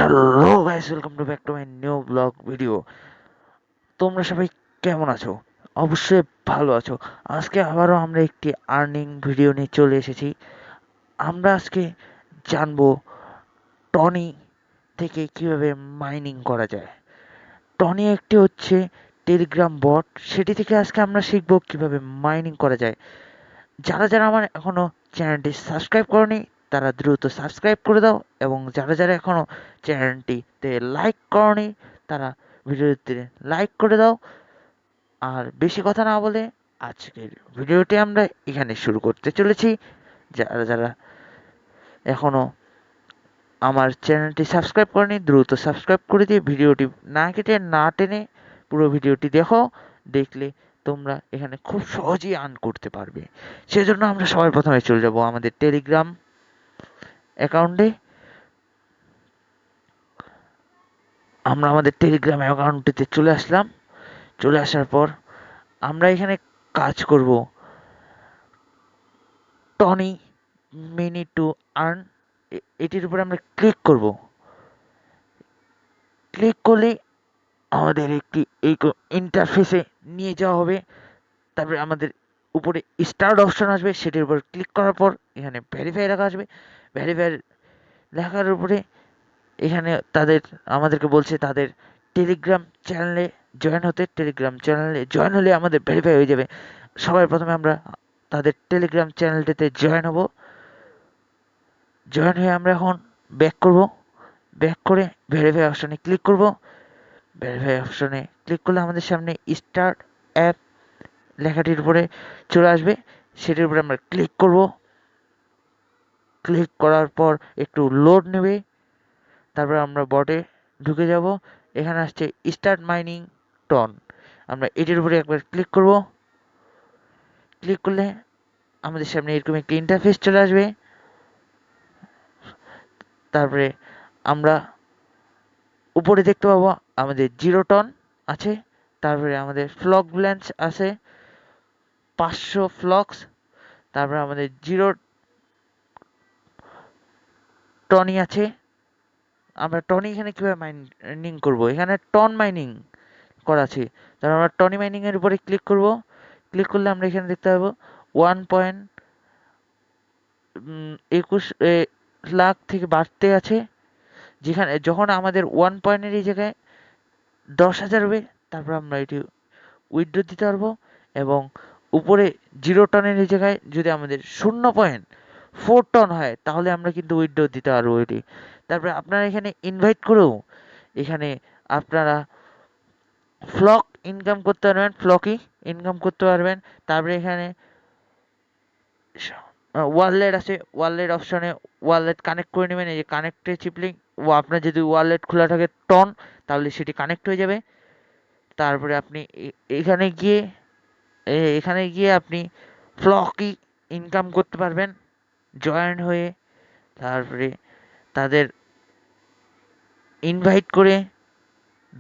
Hello guys, welcome to back to my new blog video. তোমরা সবাই কেমন আছো? অবশ্যই ভালো আছো। আজকে আবারও আমরা একটি আর্নিং ভিডিও নিয়ে চলে এসেছি। আমরা আজকে জানবো টনি থেকে কিভাবে মাইনিং করা যায়। টনি একটি হচ্ছে টেলিগ্রাম বট, সেটি থেকে আজকে আমরা শিখবো কিভাবে মাইনিং করা যায়। যারা যারা আমার এখনো চ্যানেলটি সাবস্ক্রাইব করনি তারা দ্রুত সাবস্ক্রাইব করে দাও, এবং যারা যারা এখনো চ্যানেলটিতে লাইক করনি তারা ভিডিওতে লাইক করে দাও। আর বেশি কথা না বলে আজকের ভিডিওটি আমরা এখানে শুরু করতে চলেছি। যারা যারা এখনো আমার চ্যানেলটি সাবস্ক্রাইব করেনি দ্রুত সাবস্ক্রাইব করে দিয়ে ভিডিওটি না কেটে না টেনে পুরো ভিডিওটি দেখো। দেখলে তোমরা এখানে খুব সহজেই আর্ন করতে পারবে। সেজন্য আমরা সবার প্রথমে চলে যাব আমাদের টেলিগ্রাম অ্যাকাউন্টে। আমরা আমাদের টেলিগ্রাম অ্যাকাউন্টটিতে চলে আসলাম। চলে আসার পর আমরা এখানে কাজ করব টনি মিনি টু আর্ন, এটির উপরে আমরা ক্লিক করব। ক্লিক করলে আমাদের একটি এই ইন্টারফেসে নিয়ে যাওয়া হবে। তারপরে আমাদের উপরে স্টার্ট অপশন আসবে, সেটির উপর ক্লিক করার পর এখানে ভেরিফাই লেখা আসবে। ভেরিফাই লেখার উপরে এখানে আমাদেরকে বলছে তাদের টেলিগ্রাম চ্যানেলে জয়েন হতে। টেলিগ্রাম চ্যানেলে জয়েন হলে আমাদের ভেরিফাই হয়ে যাবে। সবার প্রথমে আমরা তাদের টেলিগ্রাম চ্যানেলটিতে জয়েন হব। জয়েন হয়ে আমরা এখন ব্যাক করব। ব্যাক করে ভেরিফাই অপশনে ক্লিক করব। ভেরিফাই অপশনে ক্লিক করলে আমাদের সামনে স্টার্ট অ্যাপ লেখাটির উপরে চলে আসবে। সেটির উপরে আমরা ক্লিক করব। ক্লিক করার পর একটু লোড নেবে। তারপর আমরা বটে ঢুকে যাব। এখানে আসছে স্টার্ট মাইনিং টন। আমরা এটির উপরে একবার ক্লিক করব। ক্লিক করলে আমাদের সামনে এরকম একটি ইন্টারফেস চলে আসবে। তারপরে আমরা উপরে দেখতে পাবো আমাদের 0 টন আছে। তারপরে আমাদের ফ্লক ব্যালেন্স আছে 500 ফ্লক্স। তারপরে আমাদের 0 টনই আছে। আমরা টনি এখানে কিভাবে মাইনিং করব, এখানে টন মাইনিং করা আছে। তারপর আমরা টনি মাইনিং এর উপরে ক্লিক করব। ক্লিক করলে আমরা এখানে দেখতে পাবো 1.21 লাখ থেকে বাড়তে আছে। যেখানে যখন আমাদের 1 পয়েন্টের এই জায়গায় 10,000 হবে, তারপর আমরা এটি উইথড্র দিতে পারবো। এবং উপরে 0 টনের এই জায়গায় যদি আমাদের 0.4 টন হয় তাহলে আমরা কিন্তু উইথড্র দিতে পারবো এটি। তারপরে আপনারা এখানে ইনভাইট করেও এখানে আপনারা ফ্লক ইনকাম করতে পারবেন, ফ্লকি ইনকাম করতে পারবেন। তারপরে এখানে ওয়ালেট আছে, ওয়ালেট অপশনে ওয়ালেট কানেক্ট করে নেবেন। এই যে কানেক্টে চিপলে আপনার যদি ওয়ালেট খোলা থাকে টন, তাহলে সেটি কানেক্ট হয়ে যাবে। তারপরে আপনি এখানে গিয়ে আপনি ফ্লকি ইনকাম করতে পারবেন জয়েন হয়ে। তারপরে তাদের ইনভাইট করে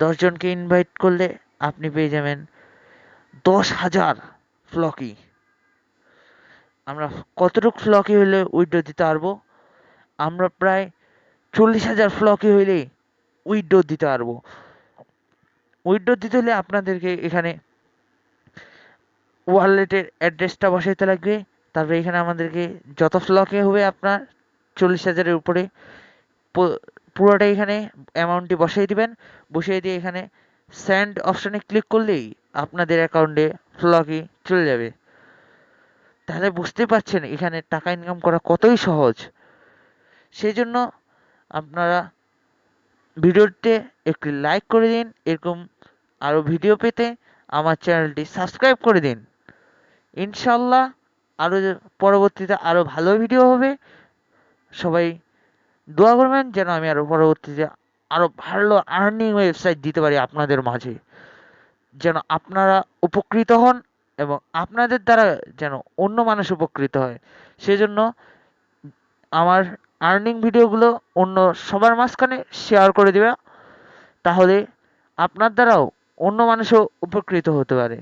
10 জনকে ইনভাইট করলে আপনি পেয়ে যাবেন 10,000 ফ্লকি। আমরা কতটুকু ফ্লকি হলে উইথড্র দিতে পারবো? আমরা প্রায় 40,000 ফ্লকি হইলেই উইথড্র দিতে পারবো। উইথড্র দিতে হলে আপনাদেরকে এখানে ওয়ালেটের অ্যাড্রেসটা বসাইতে লাগবে। তারপরে এখানে আমাদেরকে যত ফ্লকে হবে আপনার 40,000-এর উপরে পুরোটা এখানে অ্যামাউন্টটি বসাই দিবেন। বসিয়ে দিয়ে এখানে সেন্ড অপশনে ক্লিক করলেই আপনাদের অ্যাকাউন্টে ফ্লকি চলে যাবে। তাহলে বুঝতে পারছেন এখানে টাকা ইনকাম করা কতই সহজ। সেই জন্য আপনারা ভিডিওতে একটি লাইক করে দিন। এরকম আরও ভিডিও পেতে আমার চ্যানেলটি সাবস্ক্রাইব করে দিন। ইনশাল্লাহ আরও পরবর্তীতে আরও ভালো ভিডিও হবে। সবাই দোয়া করবেন যেন আমি আরও পরবর্তীতে আরও ভালো আর্নিং ওয়েবসাইট দিতে পারি আপনাদের মাঝে, যেন আপনারা উপকৃত হন এবং আপনাদের দ্বারা যেন অন্য মানুষ উপকৃত হয়। সেজন্য আমার আর্নিং ভিডিওগুলো অন্য সবার মাঝখানে শেয়ার করে দিবে, তাহলে আপনার দ্বারাও অন্য মানুষও উপকৃত হতে পারে।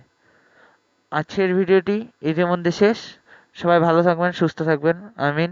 আজকের ভিডিওটি ইতিমধ্যে শেষ। সবাই ভালো থাকবেন, সুস্থ থাকবেন। আমিন।